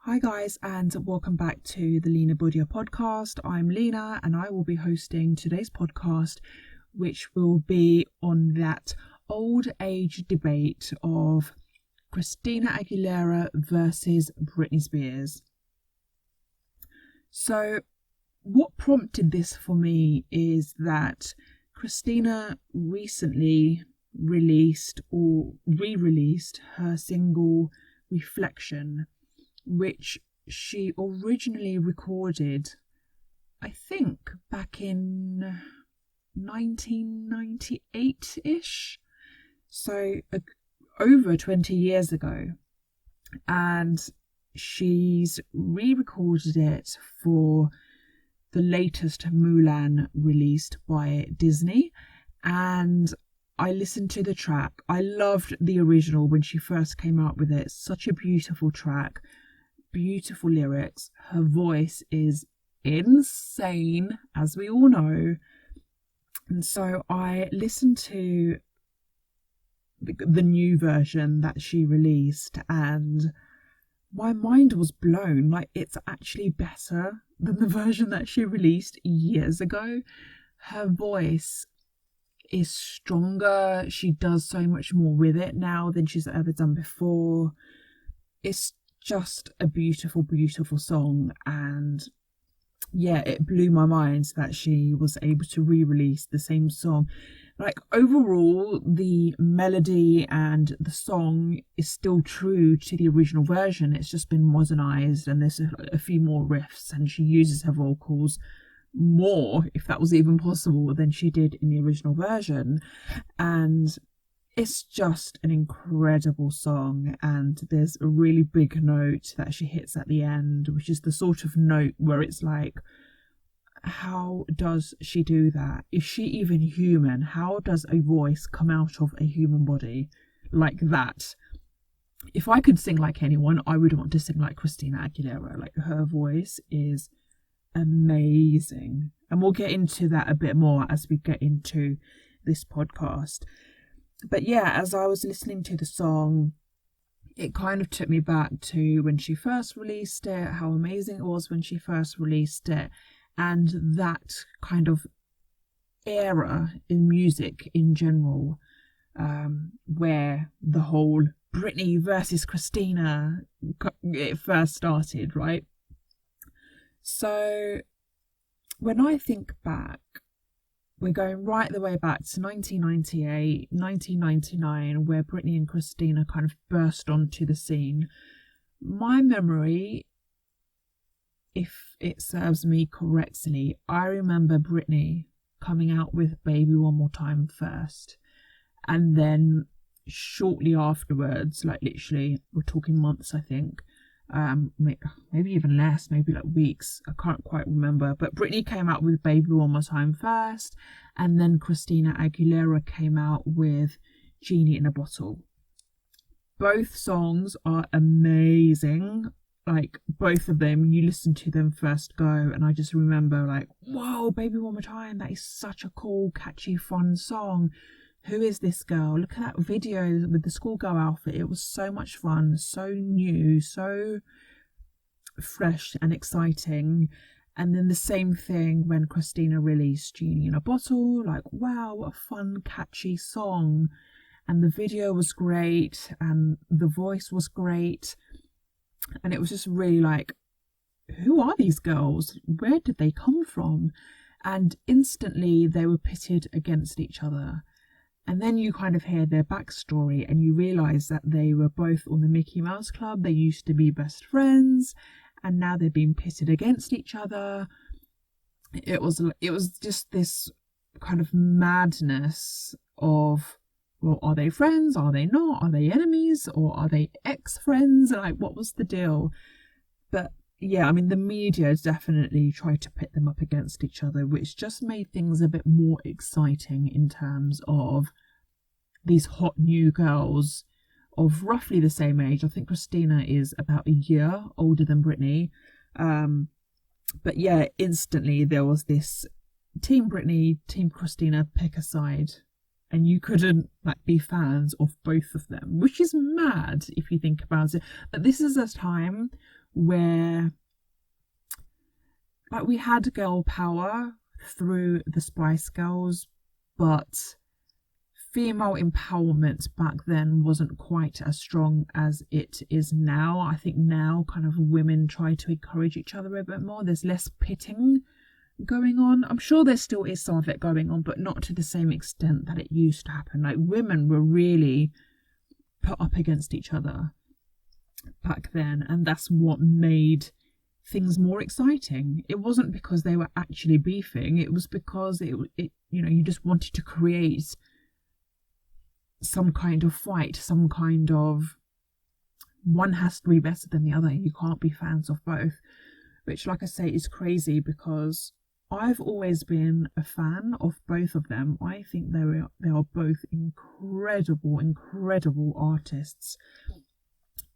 Hi guys, and welcome back to the LINA BHUDIA podcast. I'm Lina and I will be hosting today's podcast, which will be on that old age debate of Christina Aguilera versus Britney Spears. So what prompted this for me is that Christina recently released or re-released her single Reflection, which she originally recorded, I think, back in 1998-ish, so over 20 years ago. And she's re-recorded it for the latest Mulan released by Disney, and I listened to the track. I loved the original when she first came out with it. Such a beautiful track. Beautiful lyrics. Her voice is insane, as we all know. And so I listened to the new version that she released and my mind was blown. Like, it's actually better than the version that she released years ago. Her voice is stronger. She does so much more with it now than she's ever done before. It's just a beautiful, beautiful song, and yeah, it blew my mind that she was able to re-release the same song. Like, overall, the melody and the song is still true to the original version. It's just been modernized and there's a few more riffs, and she uses her vocals more, if that was even possible, than she did in the original version. And it's just an incredible song, and there's a really big note that she hits at the end, which is the sort of note where it's like, how does she do that? Is she even human? How does a voice come out of a human body like that? If I could sing like anyone, I would want to sing like Christina Aguilera. Like, her voice is amazing, and we'll get into that a bit more as we get into this podcast. But yeah, as I was listening to the song, it kind of took me back to when she first released it, how amazing it was when she first released it, and that kind of era in music in general, where the whole Britney versus Christina, it first started, right? So when I think back, we're going right the way back to 1998, 1999, where Britney and Christina kind of burst onto the scene. My memory, if it serves me correctly, I remember Britney coming out with Baby One More Time first. And then shortly afterwards, like literally, we're talking months, I think, maybe even less, maybe like weeks, I can't quite remember, but Britney came out with Baby One More Time first, and then Christina Aguilera came out with Genie in a Bottle. Both songs are amazing. Like, both of them, you listen to them first go, and I just remember like, whoa, Baby One More Time, that is such a cool, catchy, fun song. Who is this girl? Look at that video with the schoolgirl outfit. It was so much fun, so new, so fresh and exciting. And then the same thing when Christina released Genie in a Bottle. Like, wow, what a fun, catchy song. And the video was great, and the voice was great. And it was just really like, who are these girls? Where did they come from? And instantly they were pitted against each other. And then you kind of hear their backstory and you realise that they were both on the Mickey Mouse Club. They used to be best friends, and now they're being pitted against each other. It was just this kind of madness of, well, are they friends? Are they not? Are they enemies? Or are they ex-friends? Like, what was the deal? But yeah, I mean, the media definitely tried to pit them up against each other, which just made things a bit more exciting in terms of these hot new girls of roughly the same age. I think Christina is about a year older than Britney. But yeah, instantly there was this Team Britney, Team Christina, pick a side. And you couldn't be fans of both of them, which is mad if you think about it. But this is a time where like we had girl power through the Spice Girls, but female empowerment back then wasn't quite as strong as it is now. I think now kind of women try to encourage each other a bit more. There's less pitting going on. I'm sure there still is some of it going on, but not to the same extent that it used to happen. Like women were really put up against each other back then, and that's what made things more exciting. It wasn't because they were actually beefing, it was because it you just wanted to create some kind of fight, some kind of one has to be better than the other. You can't be fans of both, which, like I say, is crazy because I've always been a fan of both of them. I think they are both incredible artists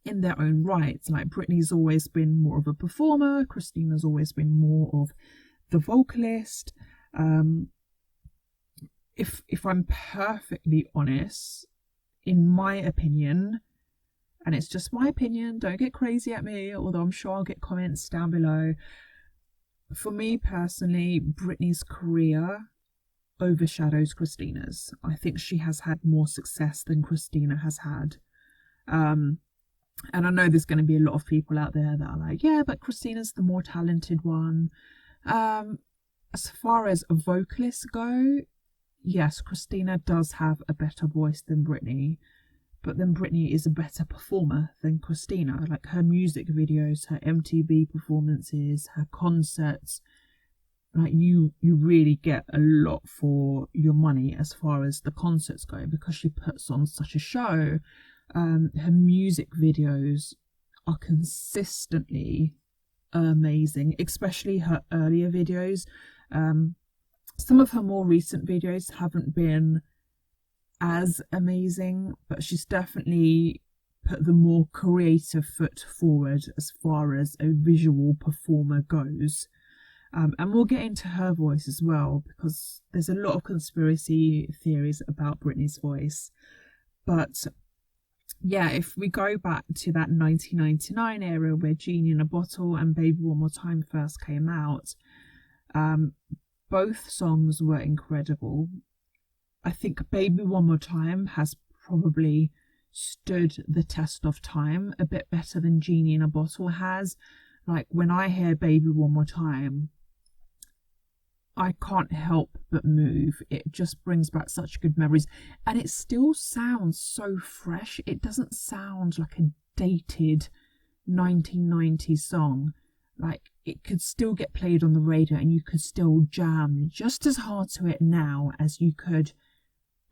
in their own right. Like Britney's always been more of a performer, Christina's always been more of the vocalist. If I'm perfectly honest, in my opinion, and it's just my opinion, don't get crazy at me, although I'm sure I'll get comments down below. For me personally, Britney's career overshadows Christina's. I think she has had more success than Christina has had. And I know there's going to be a lot of people out there that are like, yeah, but Christina's the more talented one. As far as vocalists go, yes, Christina does have a better voice than Britney, but then Britney is a better performer than Christina. Like her music videos, her MTV performances, her concerts, like you really get a lot for your money as far as the concerts go, because she puts on such a show. Her music videos are consistently amazing, especially her earlier videos. Some of her more recent videos haven't been as amazing, but she's definitely put the more creative foot forward as far as a visual performer goes. And we'll get into her voice as well, because there's a lot of conspiracy theories about Britney's voice. But yeah, if we go back to that 1999 era where Genie in a Bottle and Baby One More Time first came out, both songs were incredible. I think Baby One More Time has probably stood the test of time a bit better than Genie in a Bottle has. Like when I hear Baby One More Time, I can't help but move. It just brings back such good memories, and it still sounds so fresh. It doesn't sound like a dated 1990s song. Like it could still get played on the radio and you could still jam just as hard to it now as you could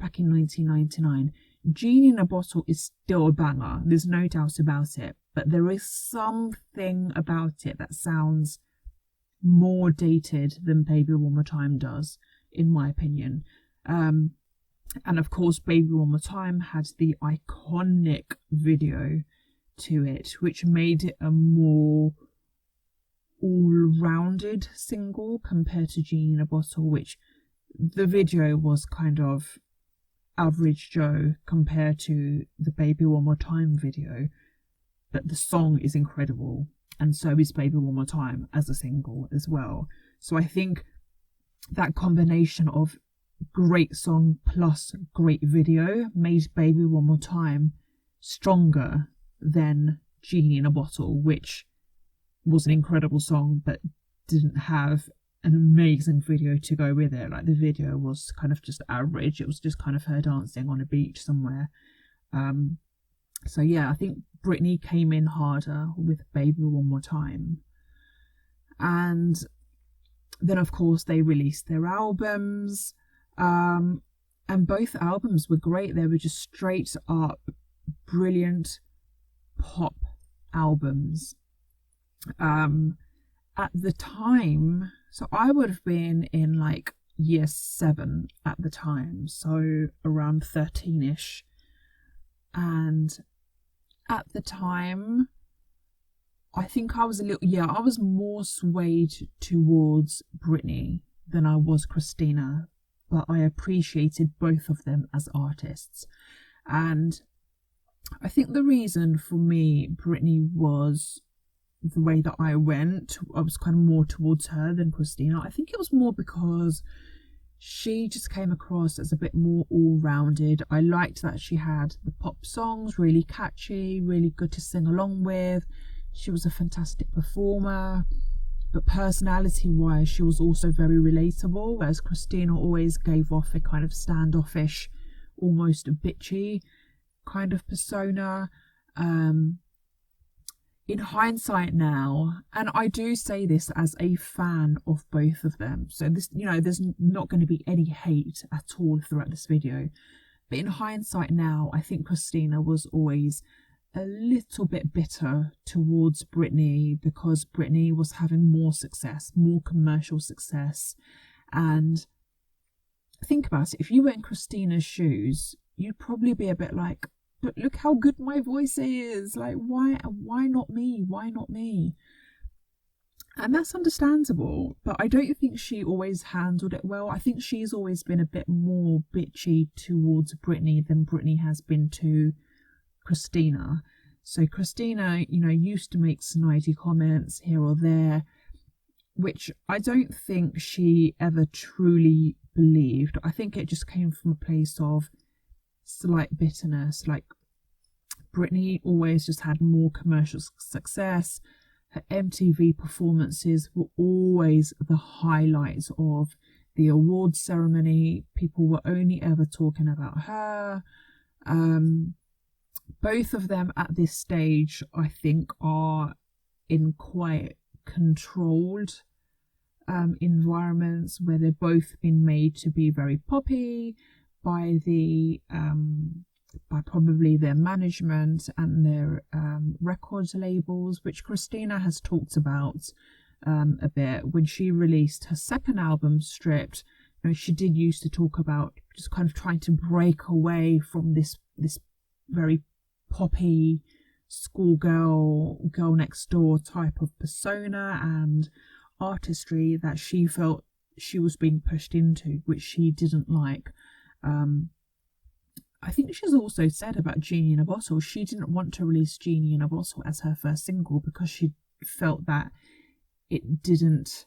back in 1999. Genie in a Bottle is still a banger, there's no doubt about it, but there is something about it that sounds more dated than Baby One More Time does, in my opinion. And of course, Baby One More Time had the iconic video to it, which made it a more all-rounded single compared to Genie in a Bottle, which the video was kind of average Joe compared to the Baby One More Time video, but the song is incredible, and so is Baby One More Time as a single as well. So I think that combination of great song plus great video made Baby One More Time stronger than Genie in a Bottle, which was an incredible song but didn't have an amazing video to go with it. Like the video was kind of just average. It was just kind of her dancing on a beach somewhere. So yeah, I think Britney came in harder with Baby One More Time. And then of course they released their albums, and both albums were great. They were just straight up brilliant pop albums. At the time, so I would have been in like year 7 at the time, so around 13ish, and at the time I think I was I was more swayed towards Britney than I was Christina, but I appreciated both of them as artists. And I think the reason for me Britney was the way that I went. I was kind of more towards her than Christina. I think it was more because she just came across as a bit more all-rounded. I liked that she had the pop songs, really catchy, really good to sing along with. She was a fantastic performer, but personality-wise, she was also very relatable, whereas Christina always gave off a kind of standoffish, almost bitchy kind of persona. In hindsight now, and I do say this as a fan of both of them, so this, there's not going to be any hate at all throughout this video, but in hindsight now, I think Christina was always a little bit bitter towards Britney because Britney was having more success, more commercial success. And think about it, if you were in Christina's shoes, you'd probably be a bit like, but look how good my voice is. Like, why not me? Why not me? And that's understandable, but I don't think she always handled it well. I think she's always been a bit more bitchy towards Britney than Britney has been to Christina. So Christina, used to make snidey comments here or there, which I don't think she ever truly believed. I think it just came from a place of slight bitterness. Like, Britney always just had more commercial success. Her MTV performances were always the highlights of the awards ceremony. People were only ever talking about her. Both of them at this stage, I think, are in quite controlled environments where they've both been made to be very poppy by probably their management and their records labels, which Christina has talked about a bit when she released her second album, Stripped. She did used to talk about just kind of trying to break away from this very poppy schoolgirl, girl next door type of persona and artistry that she felt she was being pushed into, which she didn't like. I think she's also said about Genie in a Bottle, she didn't want to release Genie in a Bottle as her first single because she felt that it didn't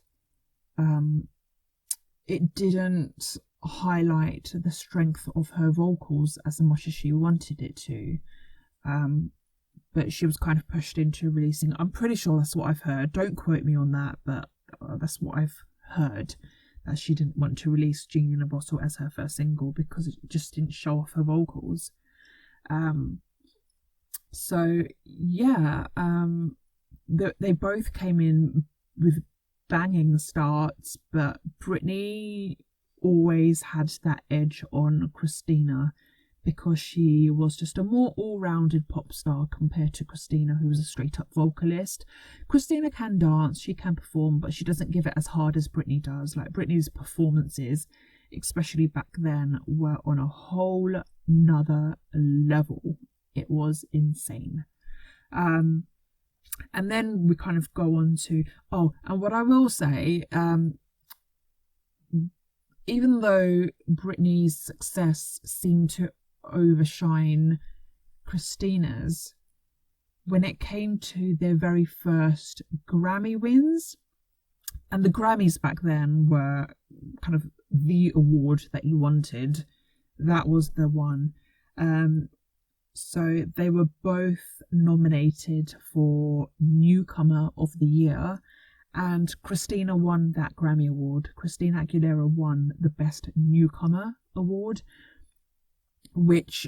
highlight the strength of her vocals as much as she wanted it to. But she was kind of pushed into releasing, I'm pretty sure that's what I've heard, don't quote me on that, but that's what I've heard, that she didn't want to release Genie in a Bottle as her first single because it just didn't show off her vocals. They both came in with banging starts, but Britney always had that edge on Christina because she was just a more all-rounded pop star compared to Christina, who was a straight-up vocalist. Christina can dance, she can perform, but she doesn't give it as hard as Britney does. Like, Britney's performances, especially back then, were on a whole nother level. It was insane. And then we kind of go on to, and what I will say, even though Britney's success seemed to overshine Christina's, when it came to their very first Grammy wins, and the Grammys back then were kind of the award that you wanted, that was the one. So they were both nominated for Newcomer of the Year, and Christina won that Grammy award. Christina Aguilera won the Best Newcomer award, which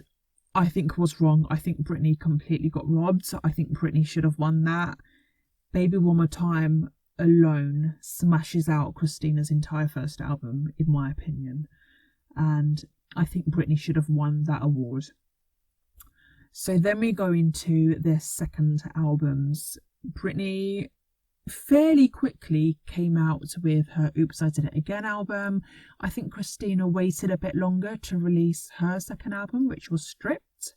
I think was wrong. I think Britney completely got robbed. So I think Britney should have won that. Baby One More Time alone smashes out Christina's entire first album, in my opinion. And I think Britney should have won that award. So then we go into their second albums. Britney fairly quickly came out with her Oops, I Did It Again album. I think Christina waited a bit longer to release her second album, which was Stripped.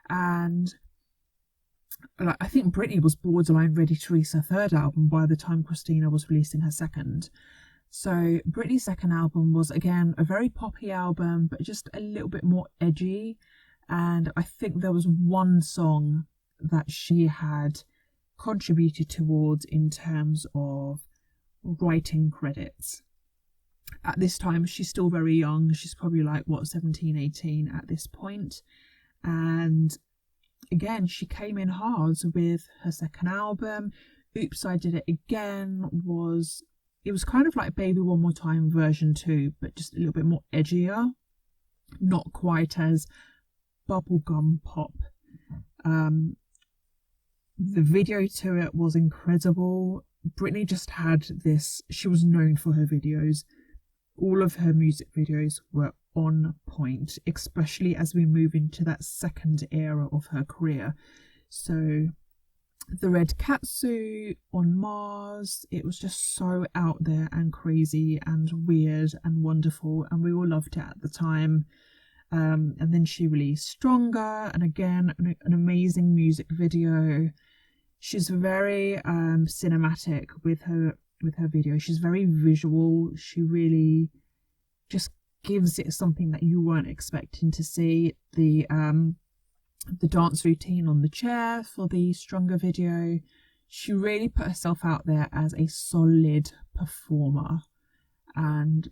And I think Britney was borderline ready to release her third album by the time Christina was releasing her second. So Britney's second album was, again, a very poppy album, but just a little bit more edgy. And I think there was one song that she had contributed towards in terms of writing credits. At this time, she's still very young. She's probably like, 17, 18 at this point. And again, she came in hard with her second album. Oops, I Did It Again it was kind of like Baby One More Time version 2, but just a little bit more edgier. Not quite as bubblegum pop. The video to it was incredible. Britney just had this, she was known for her videos. All of her music videos were on point, especially as we move into that second era of her career. So the red catsuit on Mars, it was just so out there and crazy and weird and wonderful, and we all loved it at the time. And then she released Stronger, and again an amazing music video. She's very cinematic with her video. She's very visual. She really just gives it something that you weren't expecting to see. The dance routine on the chair for the Stronger video. She really put herself out there as a solid performer, and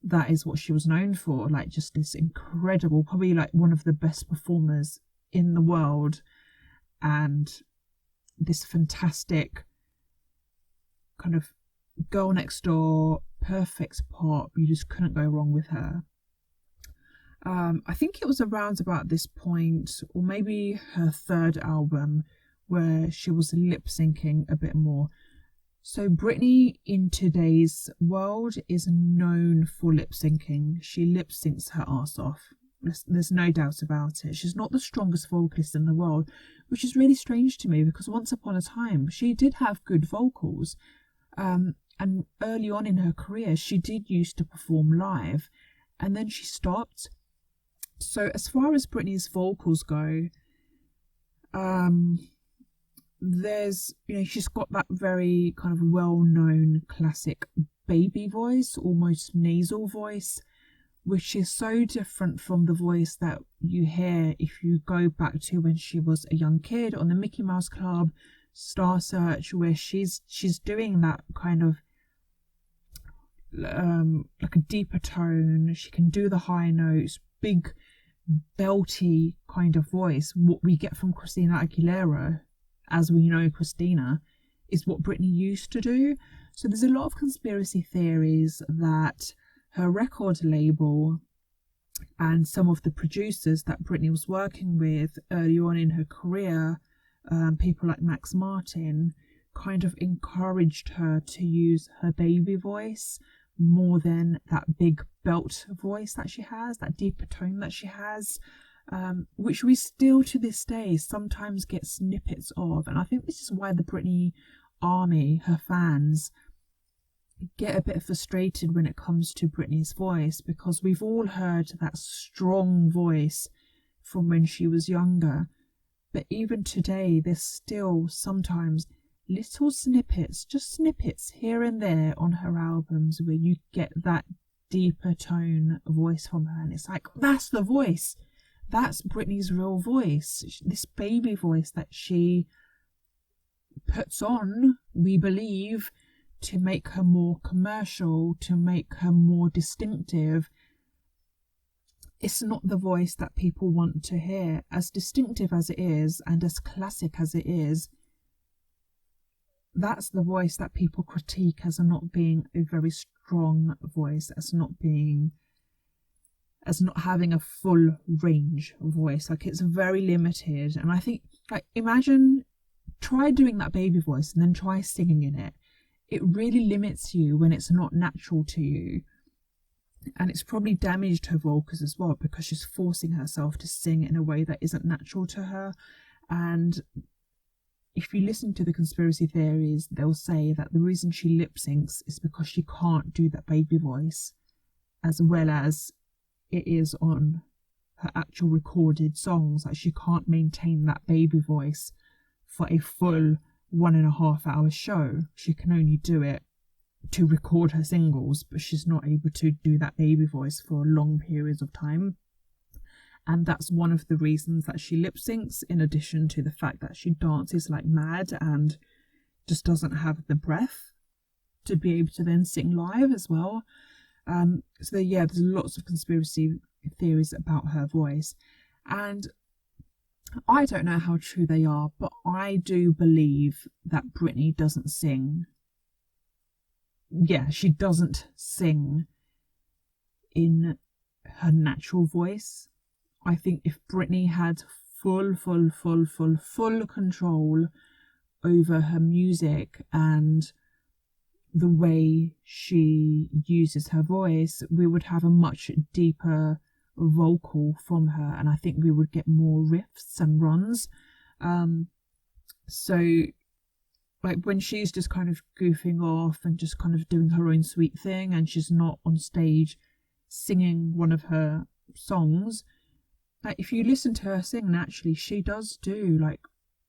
that is what she was known for. Like, just this incredible, probably like one of the best performers in the world, and this fantastic kind of girl next door, perfect pop. You just couldn't go wrong with her. I think it was around about this point, or maybe her third album, where she was lip syncing a bit more. So Britney in today's world is known for lip syncing. She lip syncs her ass off. There's no doubt about it. She's not the strongest vocalist in the world, which is really strange to me, because once upon a time she did have good vocals. And early on in her career, she did used to perform live, and then she stopped. So as far as Britney's vocals go, there's, she's got that very kind of well-known classic baby voice, almost nasal voice, which is so different from the voice that you hear if you go back to when she was a young kid on the Mickey Mouse Club, Star Search, where she's doing that kind of like a deeper tone. She can do the high notes, big belty kind of voice. What we get from Christina Aguilera, as we know Christina, is what Britney used to do. So there's a lot of conspiracy theories that her record label and some of the producers that Britney was working with early on in her career, people like Max Martin, kind of encouraged her to use her baby voice more than that big belt voice that she has, that deeper tone that she has, which we still to this day sometimes get snippets of. And I think this is why the Britney army, her fans, get a bit frustrated when it comes to Britney's voice, because we've all heard that strong voice from when she was younger. But even today, there's still sometimes little snippets, just snippets here and there on her albums, where you get that deeper tone voice from her, and it's like, that's the voice, that's Britney's real voice, this baby voice that she puts on, we believe, to make her more commercial, to make her more distinctive. It's not the voice that people want to hear. As distinctive as it is and as classic as it is, that's the voice that people critique as not being a very strong voice, as not having a full range voice. Like, it's very limited. And I think, like, imagine, try doing that baby voice and then try singing in it. It really limits you when it's not natural to you. And it's probably damaged her vocals as well, because she's forcing herself to sing in a way that isn't natural to her. And if you listen to the conspiracy theories, they'll say that the reason she lip syncs is because she can't do that baby voice as well as it is on her actual recorded songs. Like, she can't maintain that baby voice for a full 1.5 hour show. She can only do it to record her singles, but she's not able to do that baby voice for long periods of time. And that's one of the reasons that she lip syncs, in addition to the fact that she dances like mad and just doesn't have the breath to be able to then sing live as well. So yeah, there's lots of conspiracy theories about her voice, and I don't know how true they are, but I do believe that Britney doesn't sing. Yeah, she doesn't sing in her natural voice. I think if Britney had full control over her music and the way she uses her voice, we would have a much deeper vocal from her, and I think we would get more riffs and runs. So like when she's just kind of goofing off and just kind of doing her own sweet thing, and she's not on stage singing one of her songs, like if you listen to her sing naturally, she does do like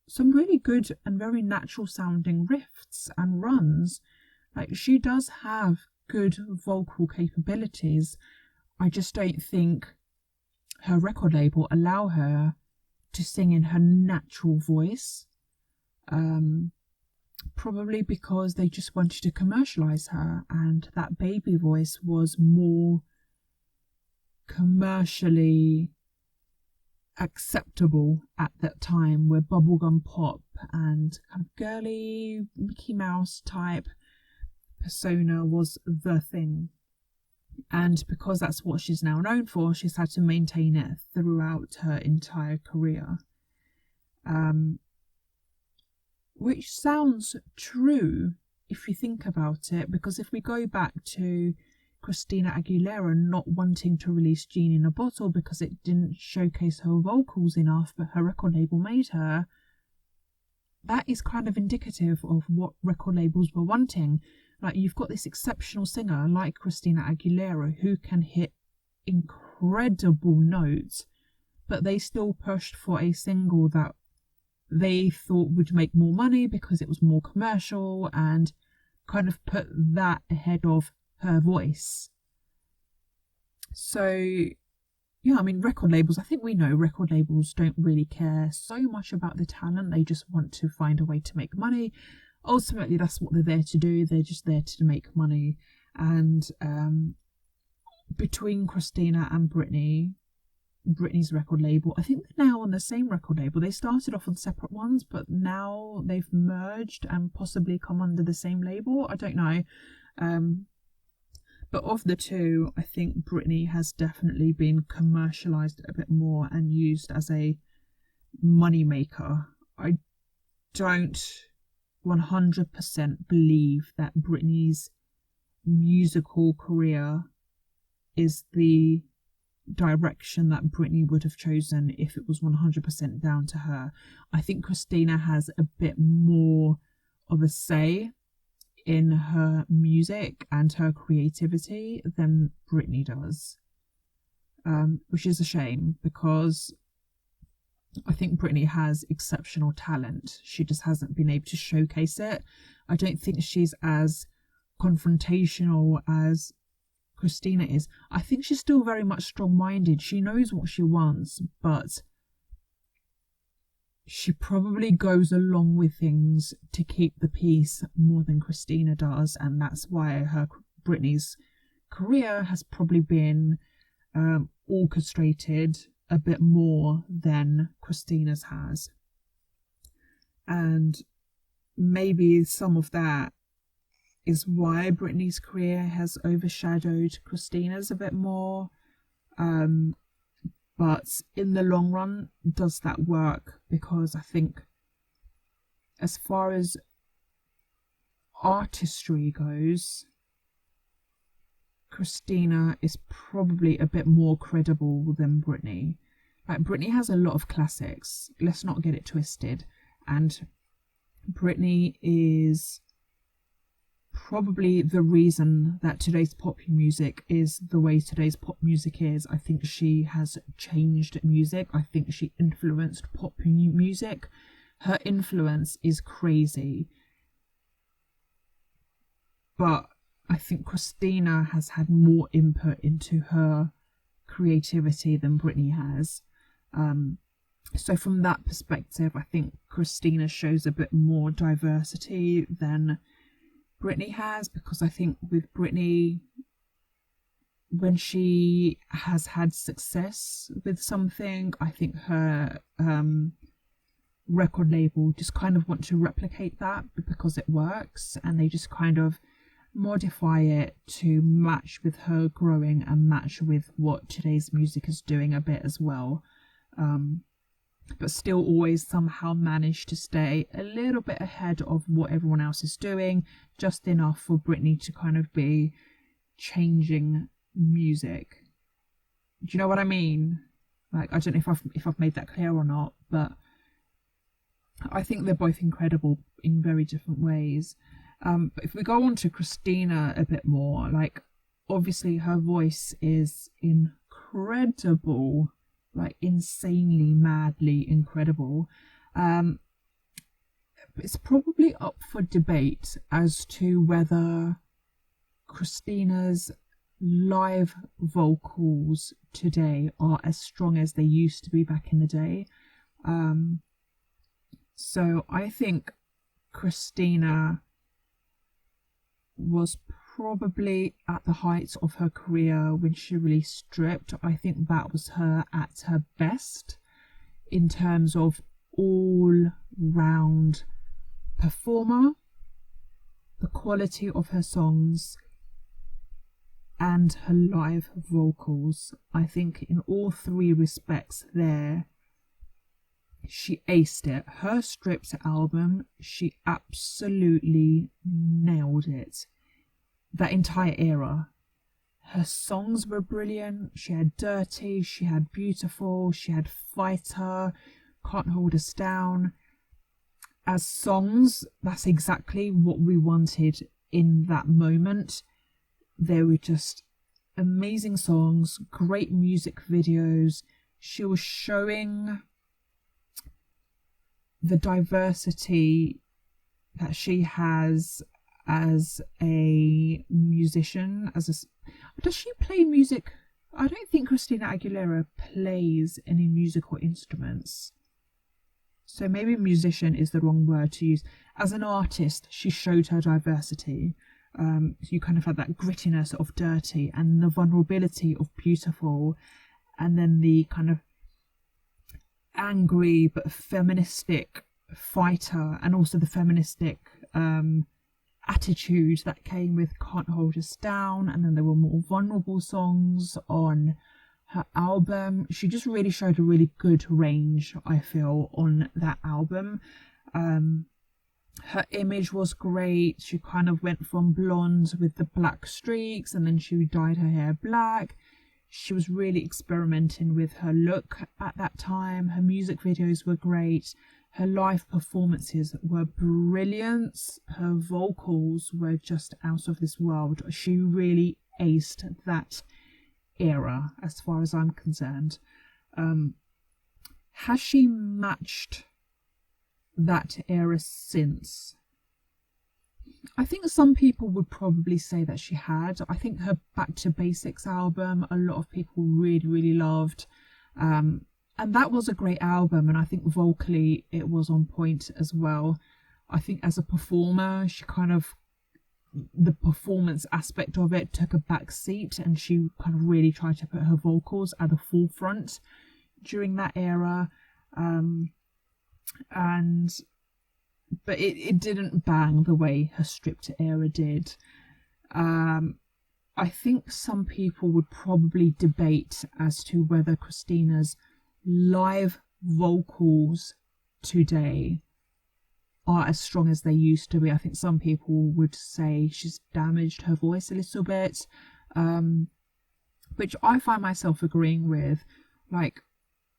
some really good and very natural sounding riffs and runs. Like she does have good vocal capabilities. I just don't think her record label allow her to sing in her natural voice. Probably because they just wanted to commercialize her, and that baby voice was more commercially acceptable at that time, where bubblegum pop and kind of girly Mickey Mouse type persona was the thing. And because that's what she's now known for, she's had to maintain it throughout her entire career. Which sounds true if you think about it, because if we go back to Christina Aguilera not wanting to release Genie in a Bottle because it didn't showcase her vocals enough, but her record label made her, that is kind of indicative of what record labels were wanting. Like, you've got this exceptional singer like Christina Aguilera who can hit incredible notes, but they still pushed for a single that they thought would make more money because it was more commercial, and kind of put that ahead of her voice. So yeah, I mean, record labels, I think we know record labels don't really care so much about the talent. They just want to find a way to make money. Ultimately, that's what they're there to do. They're just there to make money. And between Christina and Britney's record label, I think they're now on the same record label. They started off on separate ones, but now they've merged and possibly come under the same label. I don't know. But of the two, I think Britney has definitely been commercialized a bit more and used as a money maker. I don't 100% believe that Britney's musical career is the direction that Britney would have chosen if it was 100% down to her. I think Christina has a bit more of a say in her music and her creativity than Britney does, which is a shame, because I think Britney has exceptional talent. She just hasn't been able to showcase it. I don't think she's as confrontational as Christina is. I think she's still very much strong-minded. She knows what she wants, but she probably goes along with things to keep the peace more than Christina does, and that's why Britney's career has probably been orchestrated a bit more than Christina's has. And maybe some of that is why Britney's career has overshadowed Christina's a bit more. But in the long run, does that work? Because I think as far as artistry goes, Christina is probably a bit more credible than Britney. Like, Britney has a lot of classics. Let's not get it twisted. And Britney is probably the reason that today's pop music is the way today's pop music is. I think she has changed music. I think she influenced pop music. Her influence is crazy. But I think Christina has had more input into her creativity than Britney has. So from that perspective, I think Christina shows a bit more diversity than Britney has, because I think with Britney, when she has had success with something, I think her record label just kind of want to replicate that because it works, and they just kind of modify it to match with her growing and match with what today's music is doing a bit as well. But still always somehow manage to stay a little bit ahead of what everyone else is doing, just enough for Britney to kind of be changing music. Do you know what I mean? Like, I don't know if I've made that clear or not, but I think they're both incredible in very different ways. But if we go on to Christina a bit more, like, obviously her voice is incredible, like insanely, madly incredible. It's probably up for debate as to whether Christina's live vocals today are as strong as they used to be back in the day. So I think Christina was probably at the height of her career when she released Stripped. I think that was her at her best in terms of all-round performer, the quality of her songs, and her live vocals. I think in all three respects there, she aced it. Her Stripped album, she absolutely nailed it. That entire era. Her songs were brilliant. She had Dirty, she had Beautiful, she had Fighter, Can't Hold Us Down. As songs, that's exactly what we wanted in that moment. They were just amazing songs, great music videos. She was showing the diversity that she has as a musician. Does she play music? I don't think Christina Aguilera plays any musical instruments, so maybe musician is the wrong word to use. As an artist, she showed her diversity. So you kind of had that grittiness of Dirty and the vulnerability of Beautiful, and then the kind of angry but feministic Fighter, and also the feministic attitude that came with Can't Hold Us Down. And then there were more vulnerable songs on her album. She just really showed a really good range, I feel, on that album. Her image was great. She kind of went from blonde with the black streaks, and then she dyed her hair black. She was really experimenting with her look at that time. Her music videos were great. Her live performances were brilliant. Her vocals were just out of this world. She really aced that era, as far as I'm concerned. Has she matched that era since? I think some people would probably say that she had. I think her Back to Basics album, a lot of people really, really loved. And that was a great album, and I think vocally it was on point as well. I think as a performer, she kind of, the performance aspect of it took a back seat, and she kind of really tried to put her vocals at the forefront during that era. But it didn't bang the way her Stripped era did. I think some people would probably debate as to whether Christina's live vocals today are as strong as they used to be. I think some people would say she's damaged her voice a little bit, which I find myself agreeing with. Like,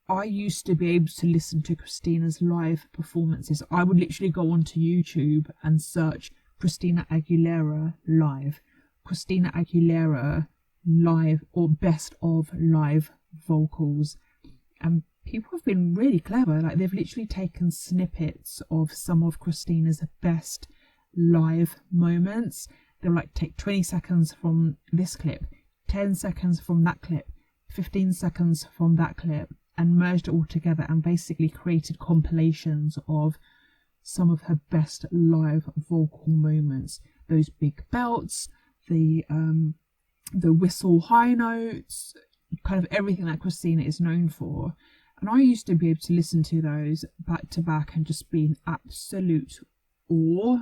I used to be able to listen to Christina's live performances. I would literally go onto YouTube and search Christina Aguilera live, Christina Aguilera live, or best of live vocals. And people have been really clever. Like, they've literally taken snippets of some of Christina's best live moments. They'll like take 20 seconds from this clip, 10 seconds from that clip, 15 seconds from that clip, and merged it all together and basically created compilations of some of her best live vocal moments. Those big belts, the whistle high notes, kind of everything that Christina is known for. And I used to be able to listen to those back to back and just be in absolute awe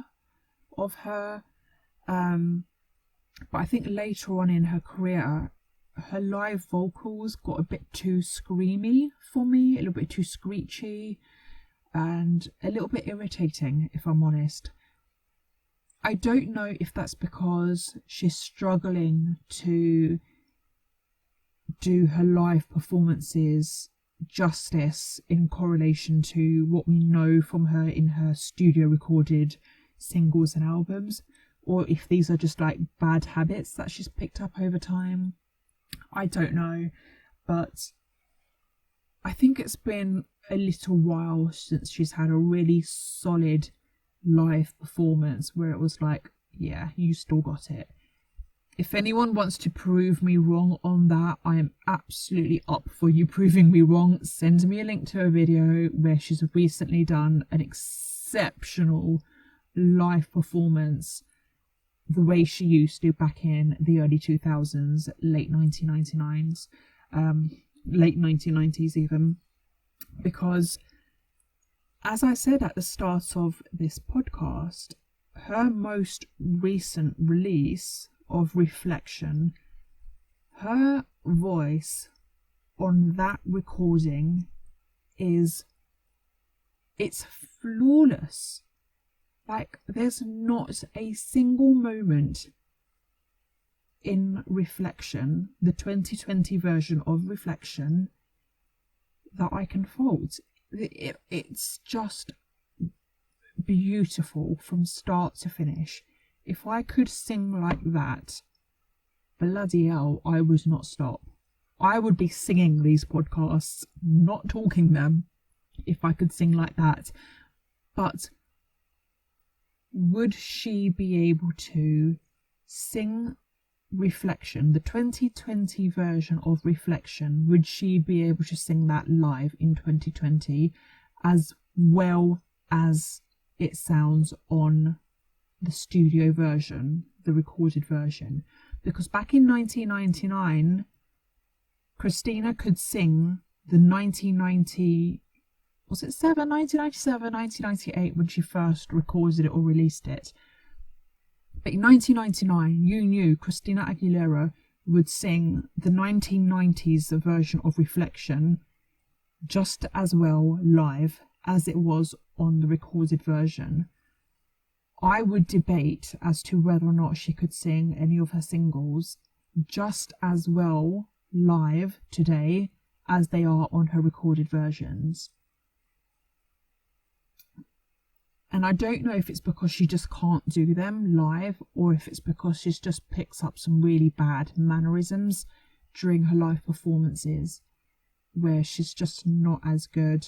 of her. But I think later on in her career, her live vocals got a bit too screamy for me, a little bit too screechy, and a little bit irritating, if I'm honest. I don't know if that's because she's struggling to do her live performances justice in correlation to what we know from her in her studio recorded singles and albums, or if these are just like bad habits that she's picked up over time. I don't know, but I think it's been a little while since she's had a really solid live performance where it was like, yeah, you still got it. If anyone wants to prove me wrong on that, I am absolutely up for you proving me wrong. Send me a link to a video where she's recently done an exceptional live performance the way she used to back in the early 2000s, late 1999s, late 1990s even. Because, as I said at the start of this podcast, her most recent release of Reflection, her voice on that recording it's flawless. Like, there's not a single moment in Reflection, the 2020 version of Reflection, that I can fault. It's just beautiful from start to finish. If I could sing like that, bloody hell, I would not stop. I would be singing these podcasts, not talking them, if I could sing like that. But would she be able to sing Reflection, the 2020 version of Reflection, would she be able to sing that live in 2020 as well as it sounds on the studio version, the recorded version? Because back in 1999, Christina could sing the 1997, 1998 when she first recorded it or released it. But in 1999, you knew Christina Aguilera would sing the 1990s version of Reflection just as well live as it was on the recorded version. I would debate as to whether or not she could sing any of her singles just as well live today as they are on her recorded versions. And I don't know if it's because she just can't do them live, or if it's because she's just picks up some really bad mannerisms during her live performances, where she's just not as good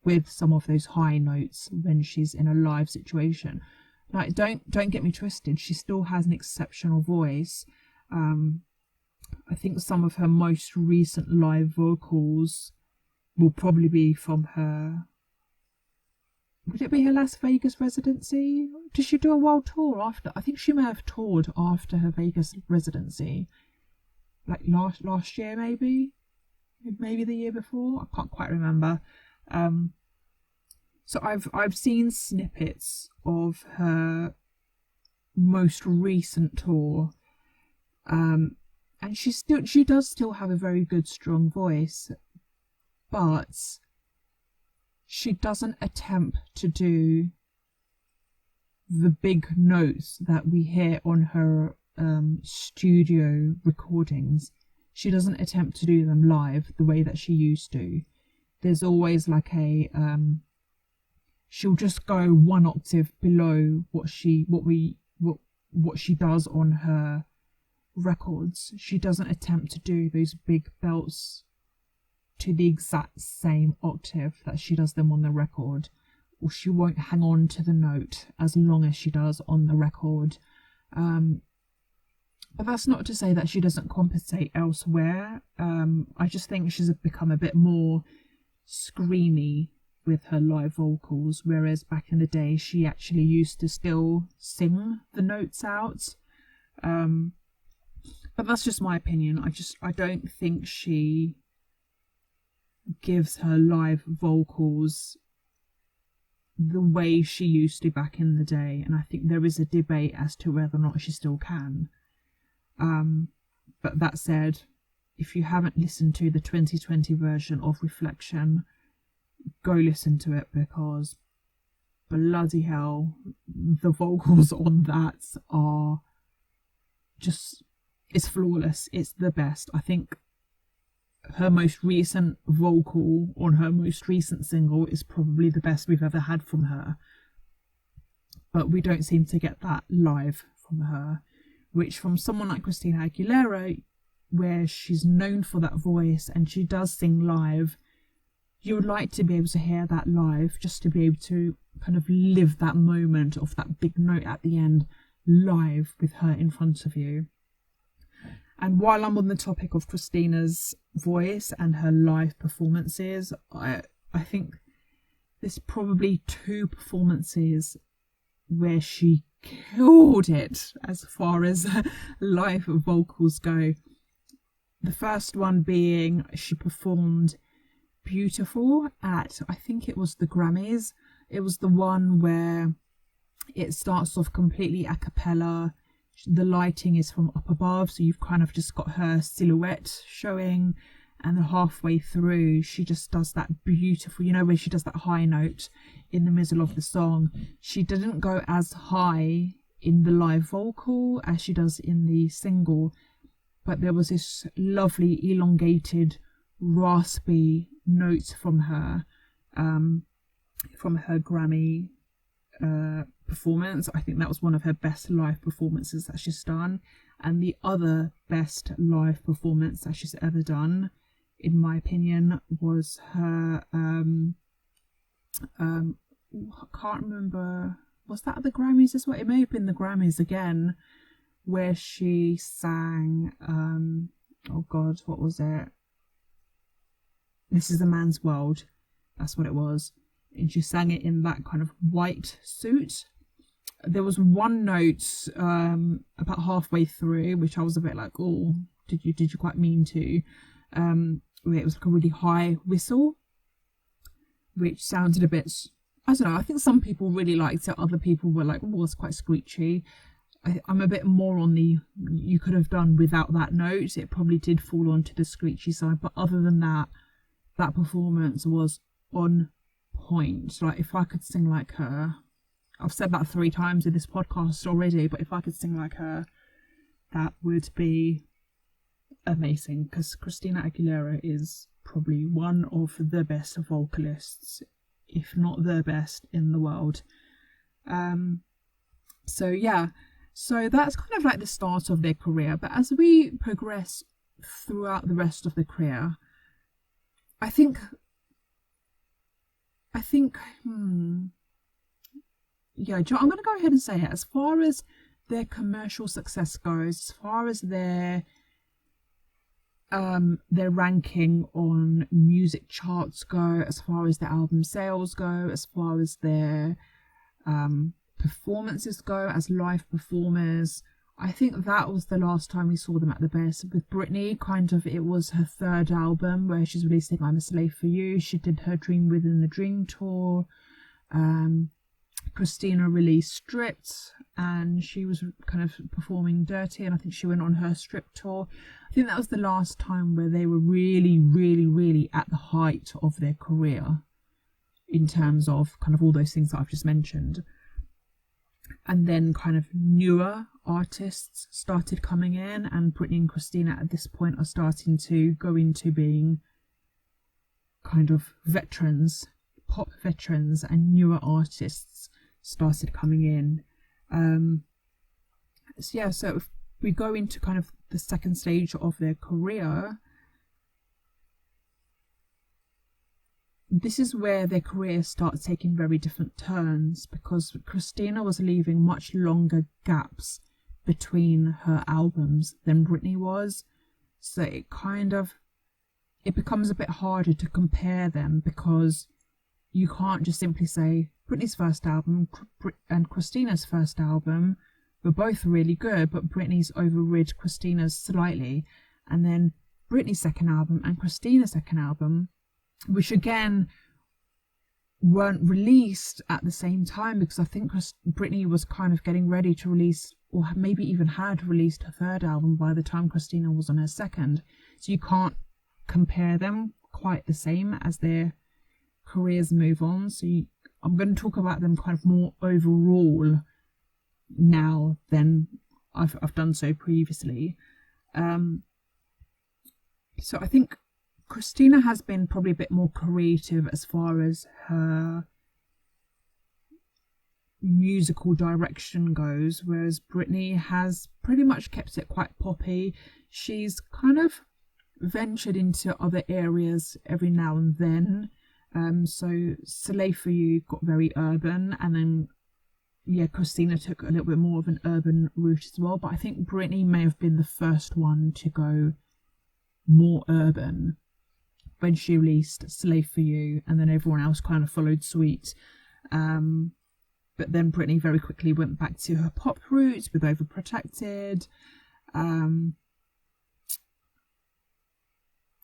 with some of those high notes when she's in a live situation. Like, don't get me twisted, she still has an exceptional voice. I think some of her most recent live vocals will probably be from her... Would it be her Las Vegas residency? Did she do a world tour after? I think she may have toured after her Vegas residency. Like last year, maybe the year before. I can't quite remember. So I've seen snippets of her most recent tour, and she does still have a very good, strong voice, but she doesn't attempt to do the big notes that we hear on her studio recordings. She doesn't attempt to do them live the way that she used to. There's always like she'll just go one octave below what she does on her records. She doesn't attempt to do those big belts to the exact same octave that she does them on the record, or she won't hang on to the note as long as she does on the record. But that's not to say that she doesn't compensate elsewhere. I just think she's become a bit more screamy with her live vocals, whereas back in the day she actually used to still sing the notes out. But that's just my opinion. I don't think she gives her live vocals the way she used to back in the day, and I think there is a debate as to whether or not she still can. But that said, if you haven't listened to the 2020 version of Reflection, go listen to it, because bloody hell, the vocals on that are just, it's flawless. It's the best. I think her most recent vocal on her most recent single is probably the best we've ever had from her. But we don't seem to get that live from her, which from someone like Christina Aguilera, where she's known for that voice and she does sing live, you would like to be able to hear that live, just to be able to kind of live that moment of that big note at the end live with her in front of you. And while I'm on the topic of Christina's voice and her live performances, I think there's probably two performances where she killed it as far as live vocals go. The first one being she performed Beautiful at, I think it was the Grammys. It was the one where it starts off completely a cappella. The lighting is from up above, so you've kind of just got her silhouette showing, and then halfway through she just does that beautiful, you know, where she does that high note in the middle of the song. She didn't go as high in the live vocal as she does in the single, but there was this lovely elongated raspy note from her Grammy performance. I think that was one of her best live performances that she's done, and the other best live performance that she's ever done, in my opinion, was her I can't remember, was that at the Grammys as well? It may have been the Grammys again, where she sang oh god, what was it? This Is a Man's World. That's what it was. And she sang it in that kind of white suit. There was one note about halfway through which I was a bit like, oh, did you quite mean to? Where it was like a really high whistle, which sounded a bit, I don't know, I think some people really liked it, other people were like, oh, it's quite screechy. I'm a bit more on the, you could have done without that note. It probably did fall onto the screechy side, but other than that, that performance was on point. Like, if I could sing like her, I've said that 3 times in this podcast already, but if I could sing like her, that would be amazing, because Christina Aguilera is probably one of the best vocalists, if not the best in the world. So yeah, so that's kind of like the start of their career. But as we progress throughout the rest of the career, I think yeah, I'm going to go ahead and say it. As far as their commercial success goes, as far as their ranking on music charts go, as far as their album sales go, as far as their performances go as live performers, I think that was the last time we saw them at the best. With Britney, kind of, it was her 3rd album where she's releasing I'm a Slave for You. She did her Dream Within the Dream tour. Christina released Stripped, and she was kind of performing Dirty, and I think she went on her Stripped tour. I think that was the last time where they were really, really, really at the height of their career in terms of kind of all those things that I've just mentioned. And then kind of newer artists started coming in, and Britney and Christina at this point are starting to go into being kind of veterans, pop veterans, and newer artists started coming in. So yeah, so if we go into kind of the second stage of their career, this is where their career starts taking very different turns, because Christina was leaving much longer gaps between her albums than Britney was. So it becomes a bit harder to compare them, because you can't just simply say Britney's first album and Christina's first album were both really good, but Britney's overrid Christina's slightly. And then Britney's second album and Christina's second album, which again weren't released at the same time, because I think Britney was kind of getting ready to release, or maybe even had released her third album by the time Christina was on her second. So you can't compare them quite the same as their careers move on. So I'm going to talk about them kind of more overall now than I've done so previously. So I think Christina has been probably a bit more creative as far as her musical direction goes, whereas Britney has pretty much kept it quite poppy. She's kind of ventured into other areas every now and then. So Soleil For You got very urban, and then Christina took a little bit more of an urban route as well. But I think Britney may have been the first one to go more urban when she released Soleil For You, and then everyone else kind of followed suit. But then Britney very quickly went back to her pop roots with Overprotected.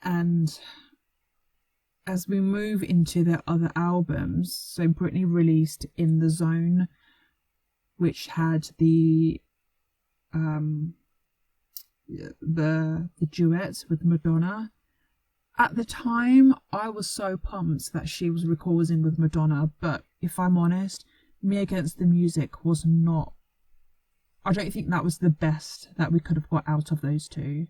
And as we move into their other albums, so Britney released In the Zone, which had the duet with Madonna. At the time, I was so pumped that she was recording with Madonna, but if I'm honest, Me Against the Music was not... I don't think that was the best that we could have got out of those two.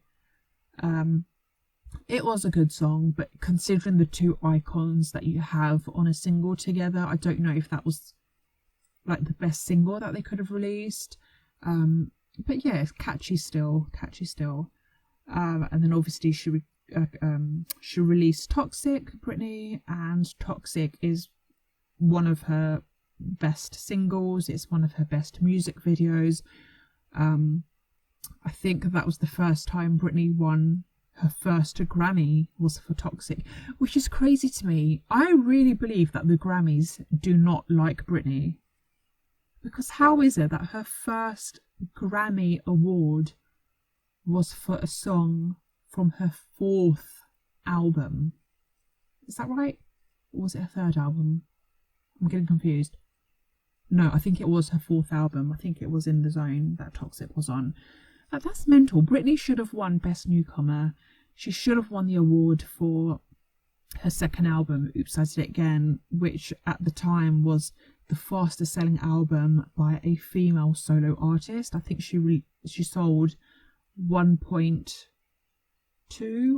It was a good song, but considering the two icons that you have on a single together, I don't know if that was like the best single that they could have released. But yeah, it's catchy still. And then obviously she released Toxic, Britney, and Toxic is one of her best singles. It's one of her best music videos. I think that was the first time Britney won her first Grammy was for Toxic, which is crazy to me. I really believe that the Grammys do not like Britney, because how is it that her first Grammy award was for a song from her fourth album? Is that right? Or was it her third album? I'm getting confused. No, I think it was her fourth album. I think it was In the Zone that Toxic was on. That's mental. Britney should have won Best Newcomer. She should have won the award for her second album, Oops, I Did It Again, which at the time was the fastest selling album by a female solo artist. I think she sold 1.2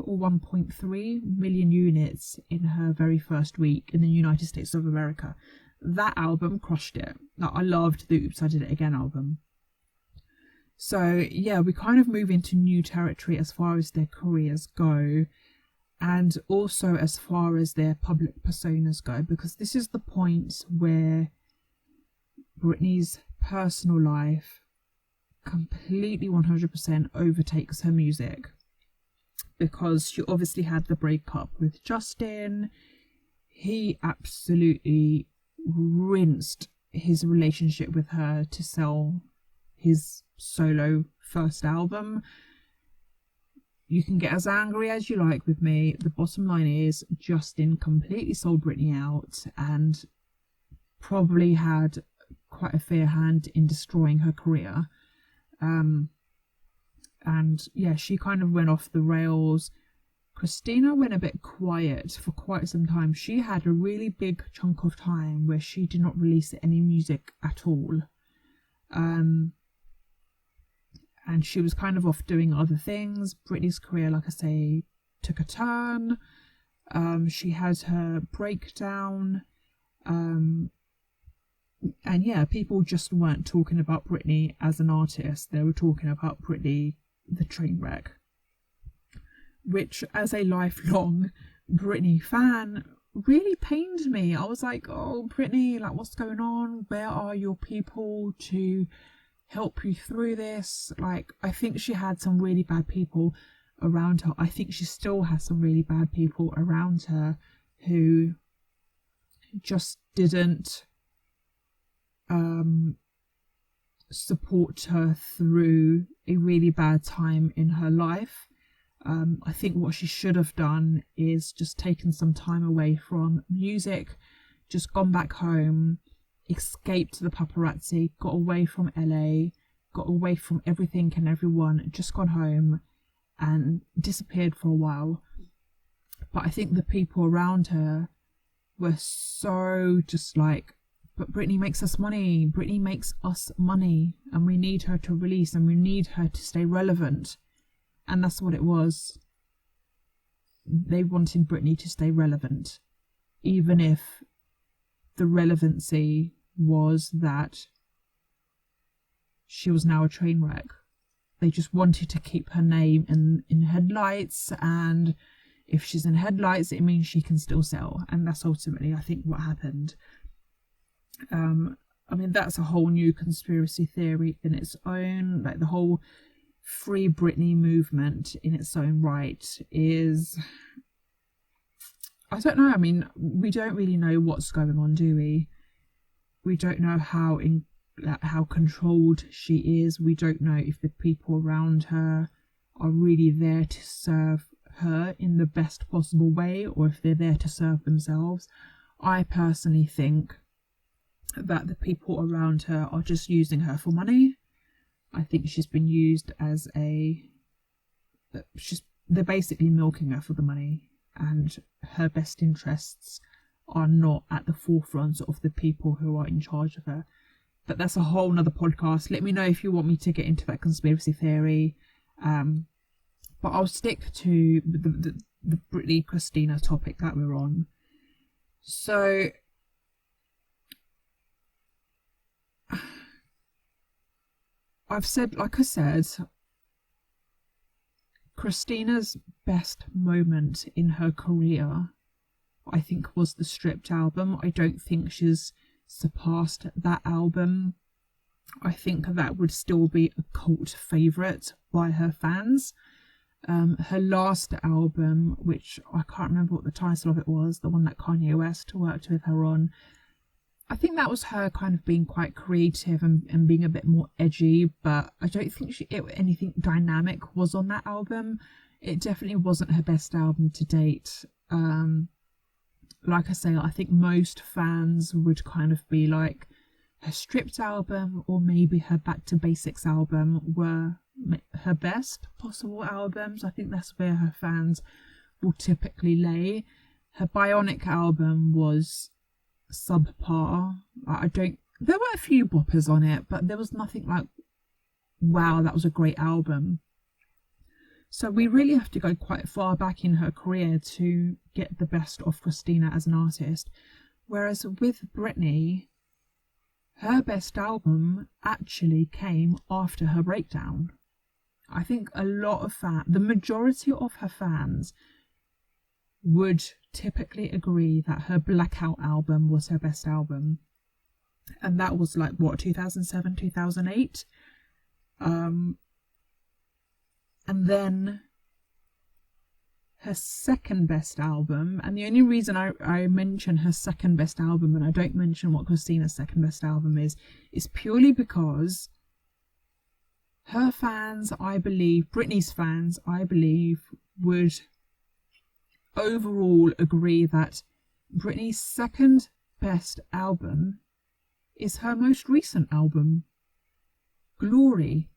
or 1.3 million units in her very first week in the United States of America. That album crushed it. I loved the Oops, I Did It Again album. So yeah, we kind of move into new territory as far as their careers go, and also as far as their public personas go, because this is the point where Britney's personal life completely 100% overtakes her music, because she obviously had the breakup with Justin. He absolutely rinsed his relationship with her to sell his solo first album. You can get as angry as you like with me. The bottom line is Justin completely sold Britney out and probably had quite a fair hand in destroying her career. And yeah, she kind of went off the rails. Christina went a bit quiet for quite some time. She had a really big chunk of time where she did not release any music at all. And she was kind of off doing other things. Britney's career, like I say, took a turn. She had her breakdown. And yeah, people just weren't talking about Britney as an artist. They were talking about Britney, the train wreck. Which, as a lifelong Britney fan, really pained me. I was like, oh, Britney, like, what's going on? Where are your people to help you through this. Like, I think she had some really bad people around her. I think she still has some really bad people around her who just didn't support her through a really bad time in her life. I think what she should have done is just taken some time away from music, just gone back home, escaped the paparazzi, got away from LA, got away from everything and everyone, just gone home and disappeared for a while. But I think the people around her were so just like, but Britney makes us money. Britney makes us money, and we need her to release, and we need her to stay relevant. And that's what it was. They wanted Britney to stay relevant, even if the relevancy was that she was now a train wreck. They just wanted to keep her name in headlights, and if she's in headlights, it means she can still sell. And that's ultimately, I think, what happened. I mean, that's a whole new conspiracy theory in its own. Like, the whole Free Britney movement in its own right is, I don't know. I mean, we don't really know what's going on, do we? We don't know how controlled she is. We don't know if the people around her are really there to serve her in the best possible way, or if they're there to serve themselves. I personally think that the people around her are just using her for money. I think she's been used as they're basically milking her for the money, and her best interests are not at the forefront of the people who are in charge of her. But that's a whole nother podcast. Let me know if you want me to get into that conspiracy theory. But I'll stick to the Britney Christina topic that we're on. So I've said, like I said, Christina's best moment in her career, I think, was the Stripped album. I don't think she's surpassed that album. I think that would still be a cult favourite by her fans. Her last album, which I can't remember what the title of it was, the one that Kanye West worked with her on, I think that was her kind of being quite creative and being a bit more edgy, but I don't think anything dynamic was on that album. It definitely wasn't her best album to date. Like I say, I think most fans would kind of be like, her Stripped album or maybe her Back to Basics album were her best possible albums. I think that's where her fans will typically lay. Her Bionic album was subpar. There were a few boppers on it, but there was nothing like, wow, that was a great album. So we really have to go quite far back in her career to get the best of Christina as an artist. Whereas with Britney, her best album actually came after her breakdown. I think the majority of her fans would typically agree that her Blackout album was her best album. And that was like, what, 2007, 2008? And then her second best album, and the only reason I mention her second best album and I don't mention what Christina's second best album is purely because her fans, Britney's fans, I believe, would overall agree that Britney's second best album is her most recent album, Glory,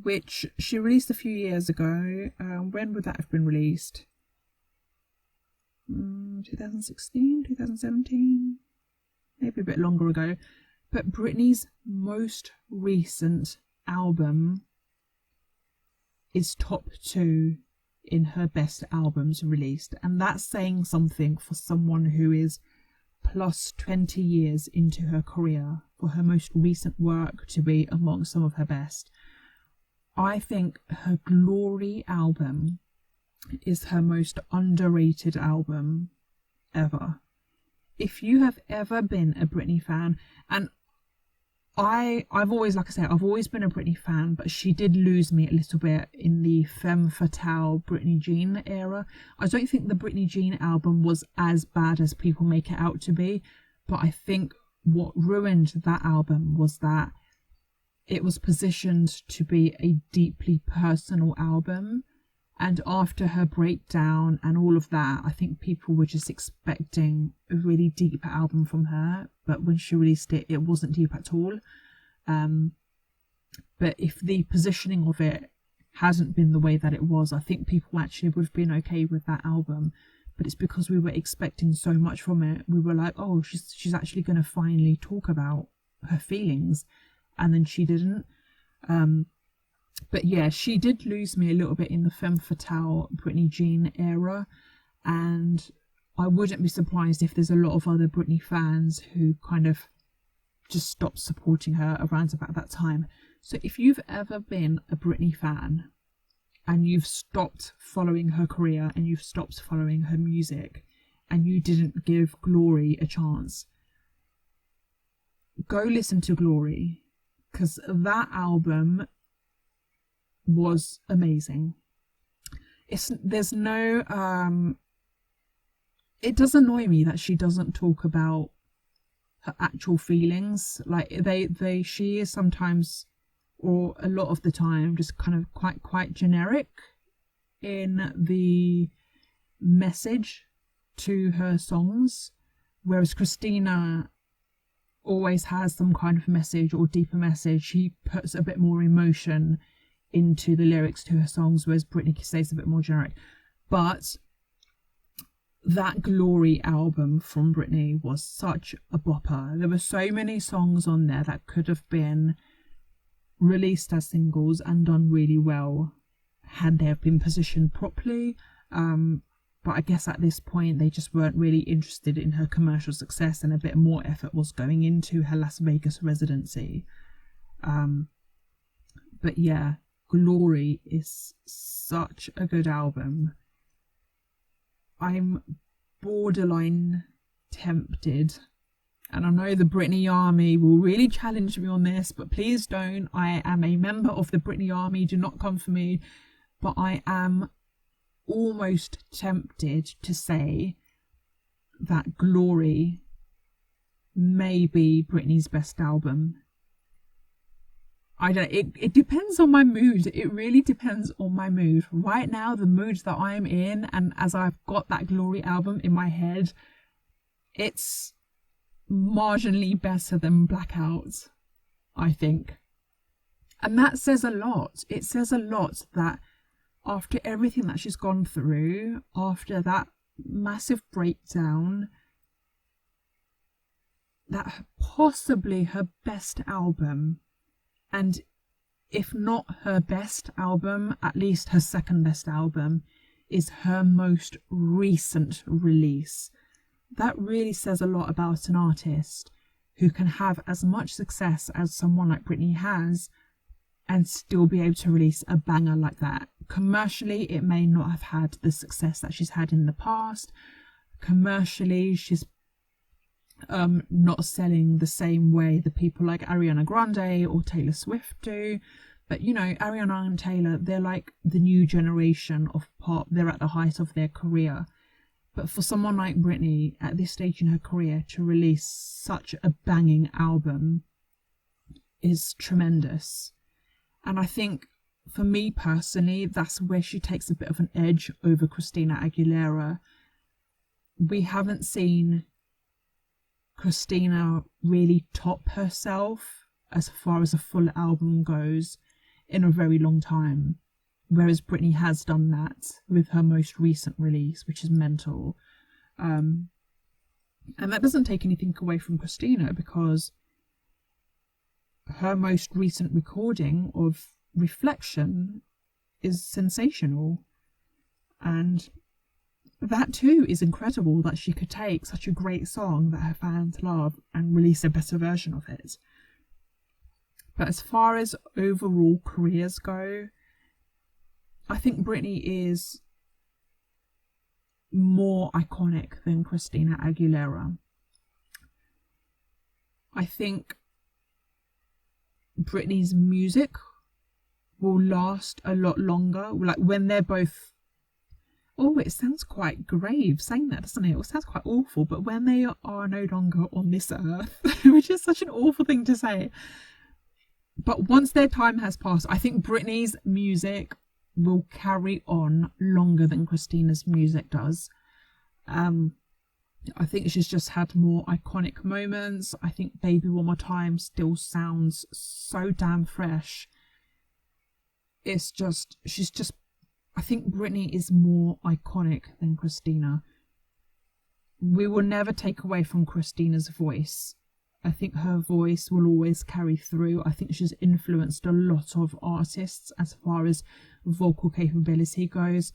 which she released a few years ago. When would that have been released? 2016, 2017, maybe a bit longer ago. But Britney's most recent album is top 2 in her best albums released, and that's saying something for someone who is plus 20 years into her career, for her most recent work to be among some of her best. I think her Glory album is her most underrated album ever. If you have ever been a Britney fan, and I've always, like I say, I've always been a Britney fan, but she did lose me a little bit in the Femme Fatale Britney Jean era. I don't think the Britney Jean album was as bad as people make it out to be, but I think what ruined that album was that it was positioned to be a deeply personal album. And after her breakdown and all of that, I think people were just expecting a really deep album from her. But when she released it, it wasn't deep at all. But if the positioning of it hasn't been the way that it was, I think people actually would have been okay with that album. But it's because we were expecting so much from it. We were like, oh, she's actually going to finally talk about her feelings. And then she didn't. But yeah, she did lose me a little bit in the Femme Fatale Britney Jean era, and I wouldn't be surprised if there's a lot of other Britney fans who kind of just stopped supporting her around about that time. So if you've ever been a Britney fan and you've stopped following her career and you've stopped following her music and you didn't give Glory a chance, go listen to Glory, because that album was amazing. There's no it does annoy me that she doesn't talk about her actual feelings. Like she is sometimes, or a lot of the time, just kind of quite generic in the message to her songs, whereas Christina always has some kind of message or deeper message. She puts a bit more emotion into the lyrics to her songs, whereas Britney stays a bit more generic. But that Glory album from Britney was such a bopper. There were so many songs on there that could have been released as singles and done really well had they have been positioned properly. But I guess at this point they just weren't really interested in her commercial success, and a bit more effort was going into her Las Vegas residency. But yeah, Glory is such a good album. I'm borderline tempted, and I know the Britney Army will really challenge me on this, but please don't. I am a member of the Britney Army, do not come for me. But I am almost tempted to say that Glory may be Britney's best album. I don't know, it depends on my mood. It really depends on my mood. Right now, the mood that I'm in, and as I've got that Glory album in my head, it's marginally better than Blackout, I think. And that says a lot. It says a lot that after everything that she's gone through, after that massive breakdown, that possibly her best album, and if not her best album, at least her second best album, is her most recent release. That really says a lot about an artist who can have as much success as someone like Britney has and still be able to release a banger like that. Commercially, it may not have had the success that she's had in the past. Commercially, she's not selling the same way the people like Ariana Grande or Taylor Swift do. But you know, Ariana and Taylor, they're like the new generation of pop. They're at the height of their career. But for someone like Britney at this stage in her career to release such a banging album is tremendous. And I think for me personally, that's where she takes a bit of an edge over Christina Aguilera. We haven't seen Christina really top herself as far as a full album goes in a very long time, whereas Britney has done that with her most recent release, which is Mental. And that doesn't take anything away from Christina, because her most recent recording of Reflection is sensational, and that too is incredible, that she could take such a great song that her fans love and release a better version of it. But as far as overall careers go, I think Britney is more iconic than Christina Aguilera. I think Britney's music will last a lot longer. Like when they're both, oh, it sounds quite grave saying that, doesn't it? It sounds quite awful, but when they are no longer on this earth, which is such an awful thing to say, but once their time has passed, I think Britney's music will carry on longer than Christina's music does. I think she's just had more iconic moments. I think Baby One More Time still sounds so damn fresh. It's just, I think Britney is more iconic than Christina. We will never take away from Christina's voice. I think her voice will always carry through. I think she's influenced a lot of artists as far as vocal capability goes.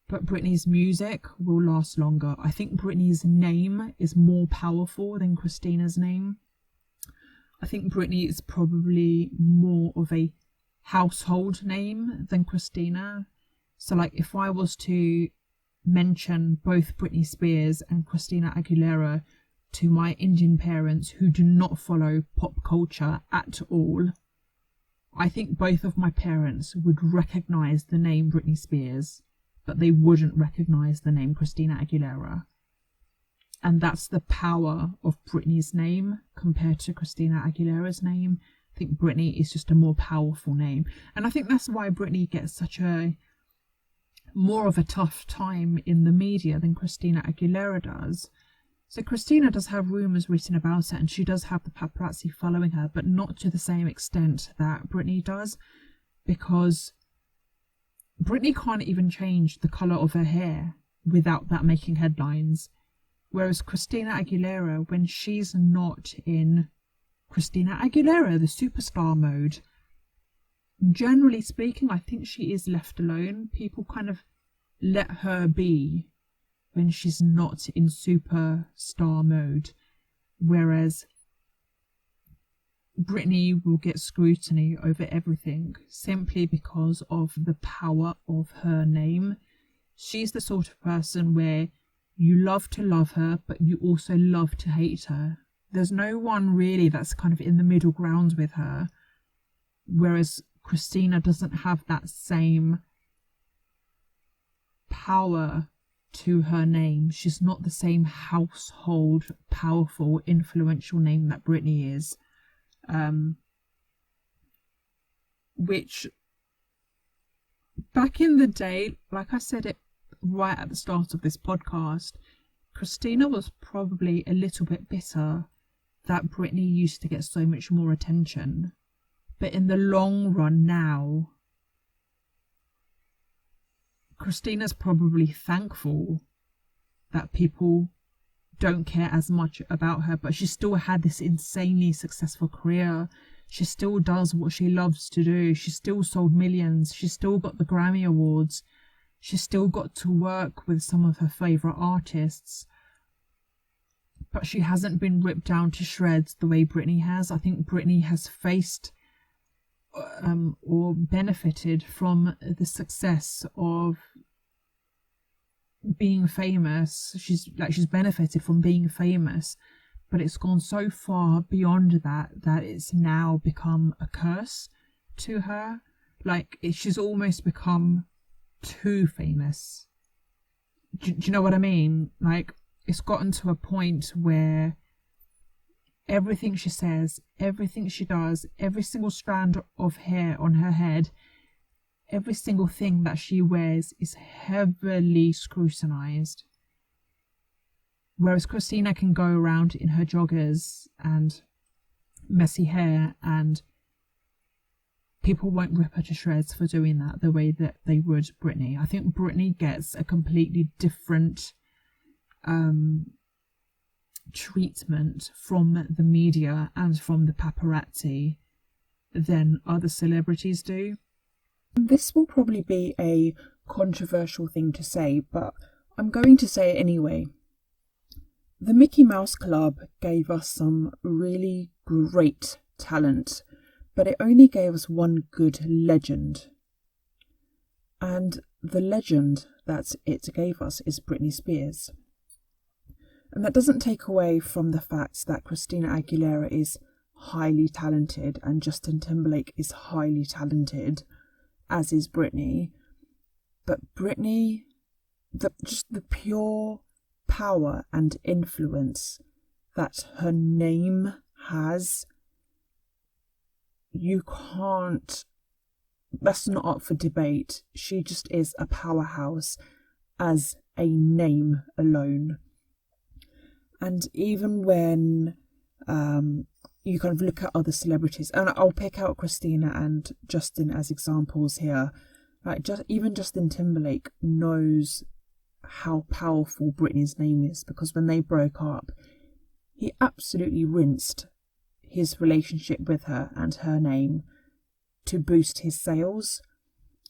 But Britney's music will last longer. I think Britney's name is more powerful than Christina's name. I think Britney is probably more of a household name than Christina. So like if I was to mention both Britney Spears and Christina Aguilera to my Indian parents who do not follow pop culture at all, I think both of my parents would recognise the name Britney Spears, but they wouldn't recognise the name Christina Aguilera. And that's the power of Britney's name compared to Christina Aguilera's name. I think Britney is just a more powerful name. And I think that's why Britney gets such a more of a tough time in the media than Christina Aguilera does. So Christina does have rumours written about her, and she does have the paparazzi following her, but not to the same extent that Britney does, because Britney can't even change the colour of her hair without that making headlines. Whereas Christina Aguilera, when she's not in Christina Aguilera, the superstar mode, generally speaking, I think she is left alone. People kind of let her be when she's not in superstar mode. Whereas Britney will get scrutiny over everything simply because of the power of her name. She's the sort of person where you love to love her, but you also love to hate her. There's no one really that's kind of in the middle ground with her. Whereas Christina doesn't have that same power to her name. She's not the same household, powerful, influential name that Britney is. Which back in the day, like I said it right at the start of this podcast, Christina was probably a little bit bitter that Britney used to get so much more attention. But in the long run now, Christina's probably thankful that people don't care as much about her, but she still had this insanely successful career. She still does what she loves to do. She still sold millions. She still got the Grammy Awards. She still got to work with some of her favourite artists. But she hasn't been ripped down to shreds the way Britney has. I think Britney has faced or benefited from the success of being famous. She's benefited from being famous, but it's gone so far beyond that it's now become a curse to her. She's almost become too famous. Do you know what I mean? It's gotten to a point where everything she says, everything she does, every single strand of hair on her head, every single thing that she wears is heavily scrutinized. Whereas Christina can go around in her joggers and messy hair and people won't rip her to shreds for doing that the way that they would Britney. I think Britney gets a completely different treatment from the media and from the paparazzi than other celebrities do. This will probably be a controversial thing to say, but I'm going to say it anyway. The Mickey Mouse Club gave us some really great talent, but it only gave us one good legend. And the legend that it gave us is Britney Spears. And that doesn't take away from the fact that Christina Aguilera is highly talented, and Justin Timberlake is highly talented, as is Britney. But Britney, just the pure power and influence that her name has, you can't, that's not up for debate. She just is a powerhouse as a name alone. And even when you kind of look at other celebrities, and I'll pick out Christina and Justin as examples here, like even Justin Timberlake knows how powerful Britney's name is, because when they broke up, he absolutely rinsed his relationship with her and her name to boost his sales.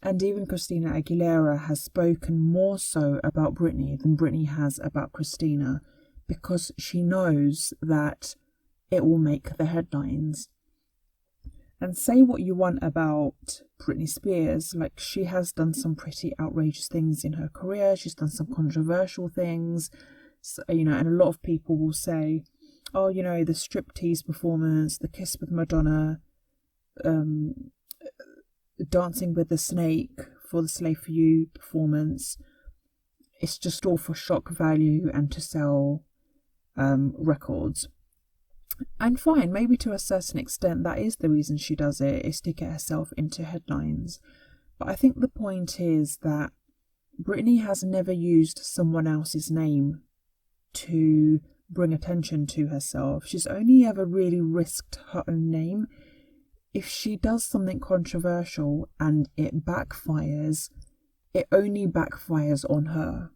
And even Christina Aguilera has spoken more so about Britney than Britney has about Christina, because she knows that it will make the headlines. And say what you want about Britney Spears, like, she has done some pretty outrageous things in her career. She's done some controversial things, so, and a lot of people will say, oh, the striptease performance, the kiss with Madonna, dancing with the snake for the Slave for You performance, it's just all for shock value and to sell records. And fine, maybe to a certain extent that is the reason she does it, is to get herself into headlines. But I think the point is that Britney has never used someone else's name to bring attention to herself. She's only ever really risked her own name. If she does something controversial and it backfires, it only backfires on her.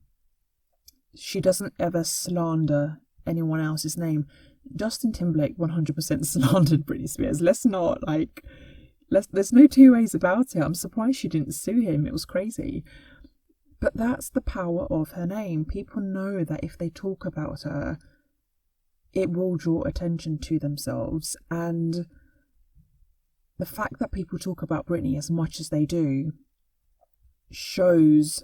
She doesn't ever slander anyone else's name. Justin Timberlake 100% slandered Britney Spears. There's no two ways about it. I'm surprised she didn't sue him. It was crazy. But that's the power of her name. People know that if they talk about her, it will draw attention to themselves. And the fact that people talk about Britney as much as they do shows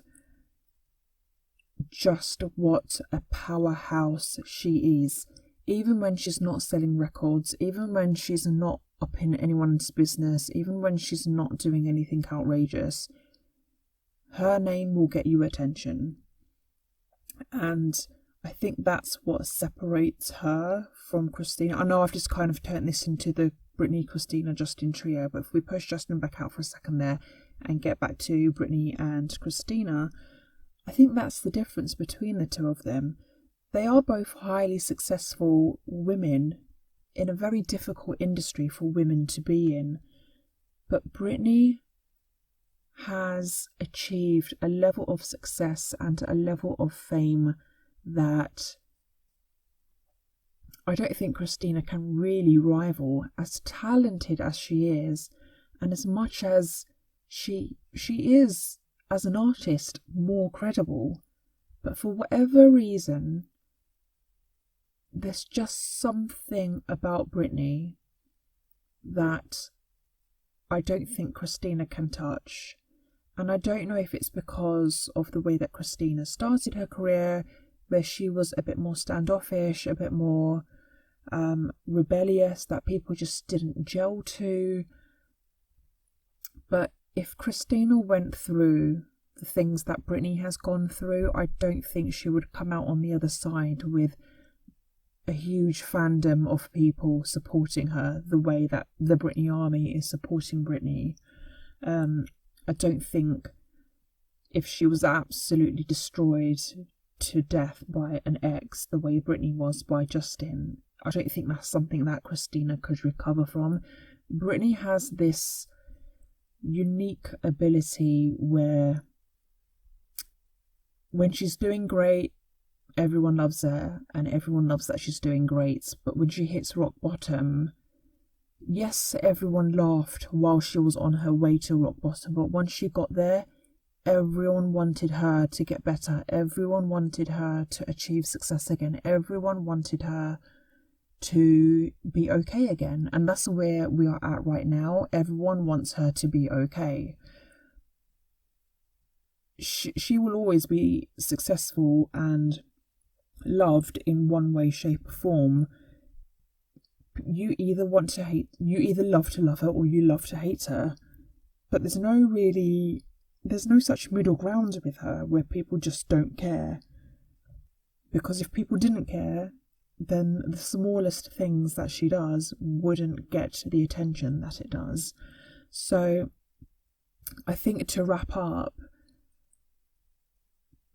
just what a powerhouse she is. Even when she's not selling records, even when she's not up in anyone's business, even when she's not doing anything outrageous, her name will get you attention. And I think that's what separates her from Christina. I know I've just kind of turned this into the Britney, Christina, Justin trio, but if we push Justin back out for a second there and get back to Britney and Christina, I think that's the difference between the two of them. They are both highly successful women in a very difficult industry for women to be in. But Britney has achieved a level of success and a level of fame that I don't think Christina can really rival. As talented as she is, and as much as she is as an artist more credible, but for whatever reason, there's just something about Britney that I don't think Christina can touch. And I don't know if it's because of the way that Christina started her career, where she was a bit more standoffish, a bit more rebellious, that people just didn't gel to. But if Christina went through the things that Britney has gone through, I don't think she would come out on the other side with a huge fandom of people supporting her the way that the Britney army is supporting Britney. I don't think if she was absolutely destroyed to death by an ex the way Britney was by Justin, I don't think that's something that Christina could recover from. Britney has this unique ability where when she's doing great, everyone loves her and everyone loves that she's doing great. But when she hits rock bottom, yes, everyone laughed while she was on her way to rock bottom, but once she got there, everyone wanted her to get better. Everyone wanted her to achieve success again. Everyone wanted her to be okay again. And that's where we are at right now. Everyone wants her to be okay. She will always be successful and loved in one way, shape or form. you either love to love her or you love to hate her. But there's no such middle ground with her where people just don't care. Because if people didn't care, then the smallest things that she does wouldn't get the attention that it does. So I think to wrap up,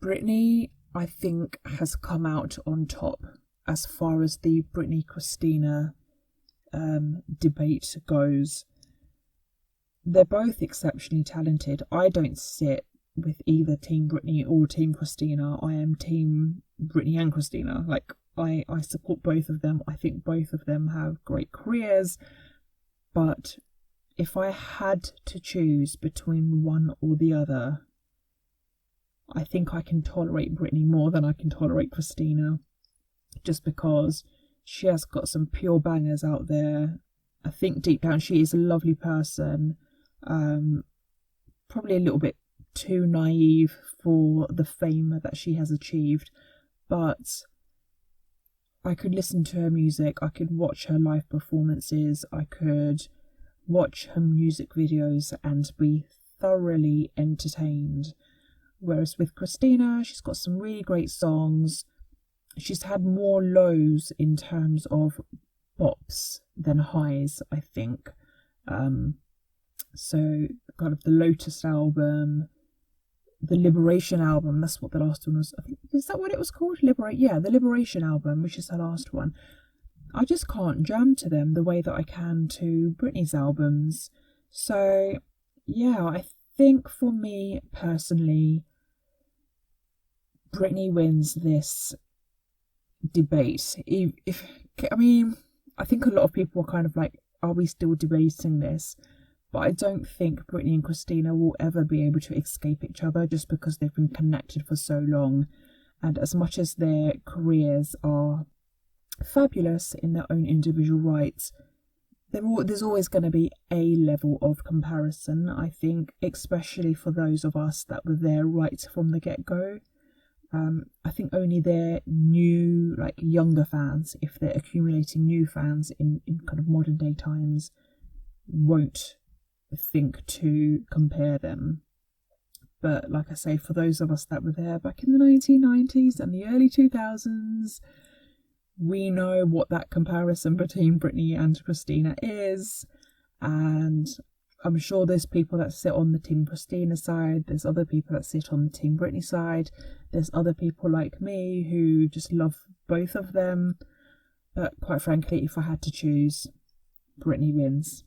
Britney, I think, has come out on top as far as the Britney Christina debate goes. They're both exceptionally talented. I don't sit with either Team Britney or Team Christina. I am Team Britney and Christina. Like, I support both of them. I think both of them have great careers. But if I had to choose between one or the other, I think I can tolerate Britney more than I can tolerate Christina. Just because she has got some pure bangers out there. I think deep down she is a lovely person. Probably a little bit too naive for the fame that she has achieved. But I could listen to her music. I could watch her live performances. I could watch her music videos and be thoroughly entertained. Whereas with Christina, she's got some really great songs. She's had more lows in terms of bops than highs, I think. So kind of the Lotus album, the Liberation album, that's what the last one was. I think, is that what it was called? The Liberation album, which is her last one. I just can't jam to them the way that I can to Britney's albums. So yeah, I think for me personally, Britney wins this debate. I think a lot of people are kind of like, are we still debating this? But I don't think Britney and Christina will ever be able to escape each other just because they've been connected for so long. And as much as their careers are fabulous in their own individual rights, there's always going to be a level of comparison, I think, especially for those of us that were there right from the get-go. I think only their new, younger fans, if they're accumulating new fans in kind of modern day times, won't think to compare them. But like I say, for those of us that were there back in the 1990s and the early 2000s, we know what that comparison between Britney and Christina is. And I'm sure there's people that sit on the Team Christina side, there's other people that sit on the Team Britney side, there's other people like me who just love both of them. But quite frankly, if I had to choose, Britney wins.